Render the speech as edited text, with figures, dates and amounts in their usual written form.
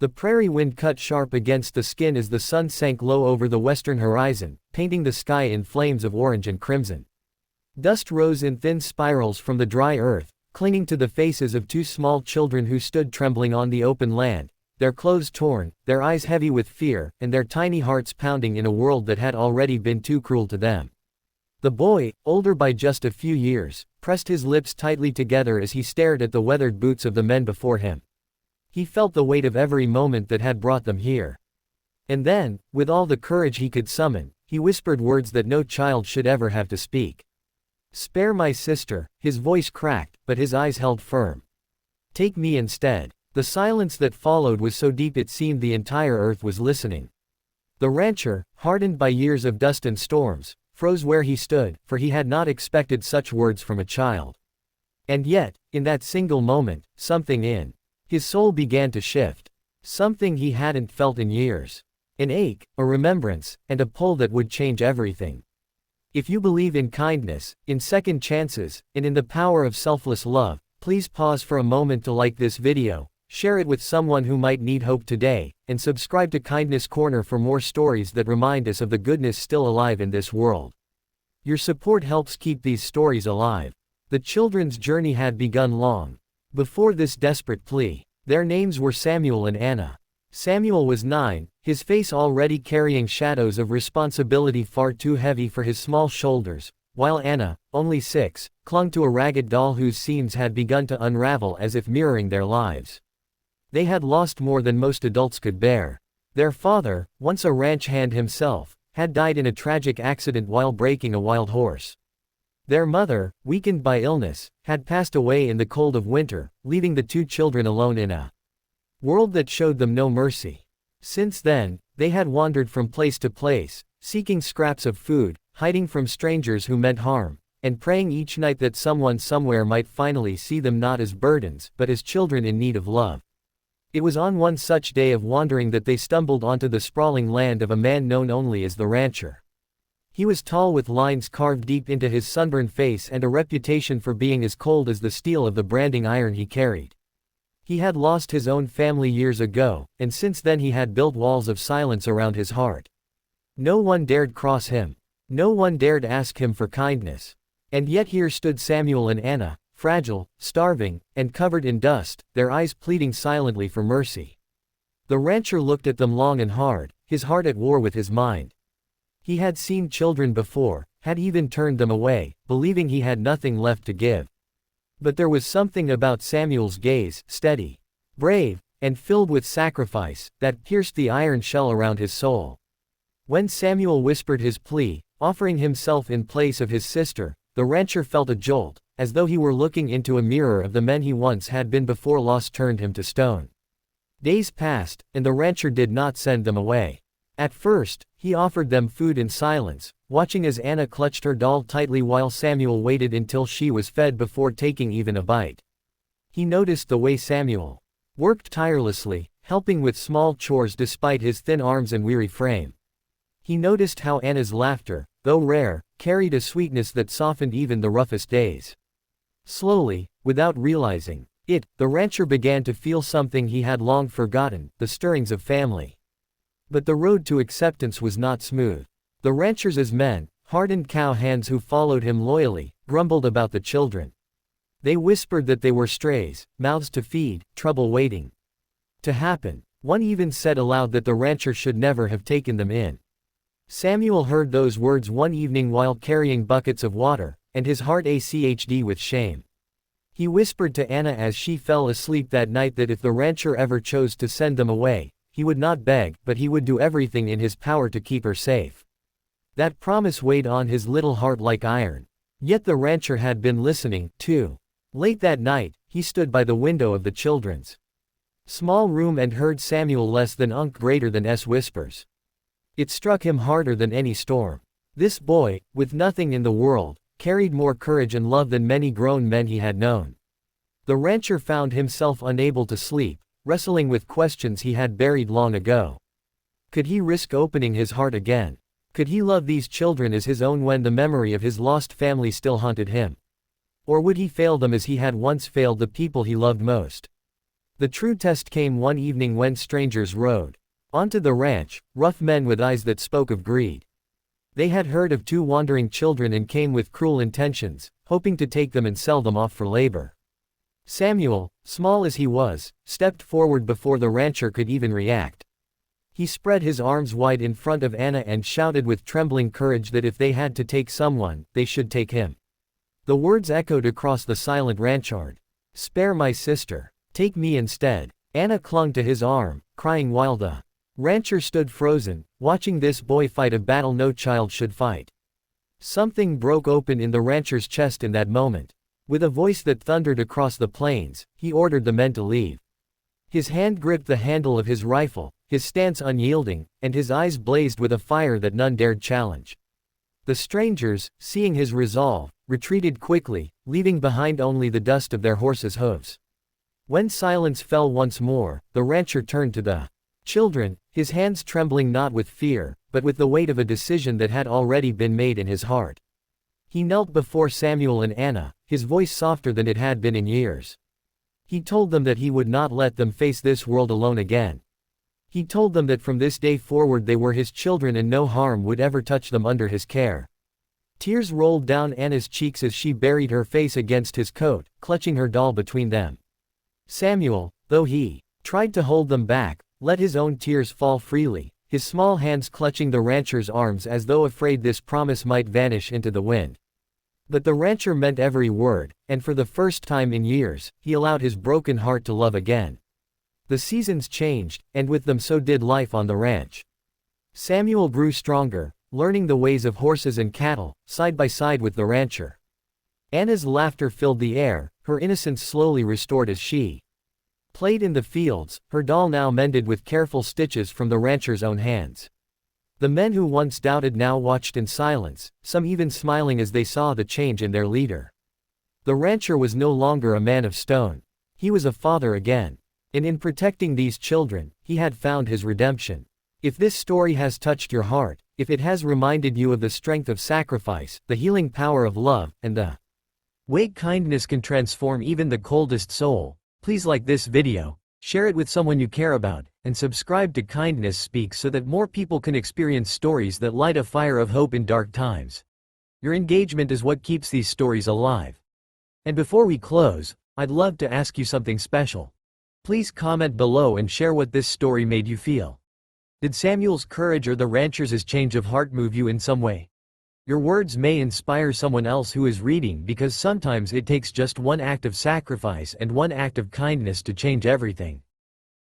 The prairie wind cut sharp against the skin as the sun sank low over the western horizon, painting the sky in flames of orange and crimson. Dust rose in thin spirals from the dry earth, clinging to the faces of two small children who stood trembling on the open land, their clothes torn, their eyes heavy with fear, and their tiny hearts pounding in a world that had already been too cruel to them. The boy, older by just a few years, pressed his lips tightly together as he stared at the weathered boots of the men before him. He felt the weight of every moment that had brought them here. And then, with all the courage he could summon, he whispered words that no child should ever have to speak. "Spare my sister," his voice cracked, but his eyes held firm. "Take me instead." The silence that followed was so deep it seemed the entire earth was listening. The rancher, hardened by years of dust and storms, froze where he stood, for he had not expected such words from a child. And yet, in that single moment, something in his soul began to shift. Something he hadn't felt in years. An ache, a remembrance, and a pull that would change everything. If you believe in kindness, in second chances, and in the power of selfless love, please pause for a moment to like this video, share it with someone who might need hope today, and subscribe to Kindness Corner for more stories that remind us of the goodness still alive in this world. Your support helps keep these stories alive. The children's journey had begun long before this desperate plea. Their names were Samuel and Anna. Samuel was 9, his face already carrying shadows of responsibility far too heavy for his small shoulders, while Anna, only 6, clung to a ragged doll whose seams had begun to unravel as if mirroring their lives. They had lost more than most adults could bear. Their father, once a ranch hand himself, had died in a tragic accident while breaking a wild horse. Their mother, weakened by illness, had passed away in the cold of winter, leaving the two children alone in a world that showed them no mercy. Since then, they had wandered from place to place, seeking scraps of food, hiding from strangers who meant harm, and praying each night that someone somewhere might finally see them not as burdens but as children in need of love. It was on one such day of wandering that they stumbled onto the sprawling land of a man known only as the rancher. He was tall with lines carved deep into his sunburned face and a reputation for being as cold as the steel of the branding iron he carried. He had lost his own family years ago, and since then he had built walls of silence around his heart. No one dared cross him. No one dared ask him for kindness. And yet here stood Samuel and Anna, fragile, starving, and covered in dust, their eyes pleading silently for mercy. The rancher looked at them long and hard, his heart at war with his mind. He had seen children before, had even turned them away, believing he had nothing left to give. But there was something about Samuel's gaze, steady, brave, and filled with sacrifice, that pierced the iron shell around his soul. When Samuel whispered his plea, offering himself in place of his sister, the rancher felt a jolt, as though he were looking into a mirror of the men he once had been before loss turned him to stone. Days passed, and the rancher did not send them away. At first, he offered them food in silence, watching as Anna clutched her doll tightly while Samuel waited until she was fed before taking even a bite. He noticed the way Samuel worked tirelessly, helping with small chores despite his thin arms and weary frame. He noticed how Anna's laughter, though rare, carried a sweetness that softened even the roughest days. Slowly, without realizing it, the rancher began to feel something he had long forgotten, the stirrings of family. But the road to acceptance was not smooth. The rancher's men, hardened cow hands who followed him loyally, grumbled about the children. They whispered that they were strays, mouths to feed, trouble waiting to happen. One even said aloud that the rancher should never have taken them in. Samuel heard those words one evening while carrying buckets of water, and his heart ached with shame. He whispered to Anna as she fell asleep that night that if the rancher ever chose to send them away, he would not beg, but he would do everything in his power to keep her safe. That promise weighed on his little heart like iron. Yet the rancher had been listening, too. Late that night, he stood by the window of the children's small room and heard Samuel less than greater than whispers. It struck him harder than any storm. This boy, with nothing in the world, carried more courage and love than many grown men he had known. The rancher found himself unable to sleep, wrestling with questions he had buried long ago. Could he risk opening his heart again? Could he love these children as his own when the memory of his lost family still haunted him? Or would he fail them as he had once failed the people he loved most? The true test came one evening when strangers rode onto the ranch, rough men with eyes that spoke of greed. They had heard of 2 wandering children and came with cruel intentions, hoping to take them and sell them off for labor. Samuel, small as he was, stepped forward before the rancher could even react. He spread his arms wide in front of Anna and shouted with trembling courage that if they had to take someone, they should take him. The words echoed across the silent ranchard. "Spare my sister. Take me instead." Anna clung to his arm, crying while the rancher stood frozen, watching this boy fight a battle no child should fight. Something broke open in the rancher's chest in that moment. With a voice that thundered across the plains, he ordered the men to leave. His hand gripped the handle of his rifle, his stance unyielding, and his eyes blazed with a fire that none dared challenge. The strangers, seeing his resolve, retreated quickly, leaving behind only the dust of their horses' hooves. When silence fell once more, the rancher turned to the children, his hands trembling not with fear, but with the weight of a decision that had already been made in his heart. He knelt before Samuel and Anna, his voice softer than it had been in years. He told them that he would not let them face this world alone again. He told them that from this day forward they were his children and no harm would ever touch them under his care. Tears rolled down Anna's cheeks as she buried her face against his coat, clutching her doll between them. Samuel, though he tried to hold them back, let his own tears fall freely, his small hands clutching the rancher's arms as though afraid this promise might vanish into the wind. But the rancher meant every word, and for the first time in years, he allowed his broken heart to love again. The seasons changed, and with them so did life on the ranch. Samuel grew stronger, learning the ways of horses and cattle, side by side with the rancher. Anna's laughter filled the air, her innocence slowly restored as she played in the fields, her doll now mended with careful stitches from the rancher's own hands. The men who once doubted now watched in silence, some even smiling as they saw the change in their leader. The rancher was no longer a man of stone. He was a father again. And in protecting these children, he had found his redemption. If this story has touched your heart, if it has reminded you of the strength of sacrifice, the healing power of love, and the way kindness can transform even the coldest soul, please like this video, share it with someone you care about, and subscribe to Kindness Speaks so that more people can experience stories that light a fire of hope in dark times. Your engagement is what keeps these stories alive. And before we close, I'd love to ask you something special. Please comment below and share what this story made you feel. Did Samuel's courage or the rancher's change of heart move you in some way? Your words may inspire someone else who is reading, because sometimes it takes just one act of sacrifice and one act of kindness to change everything.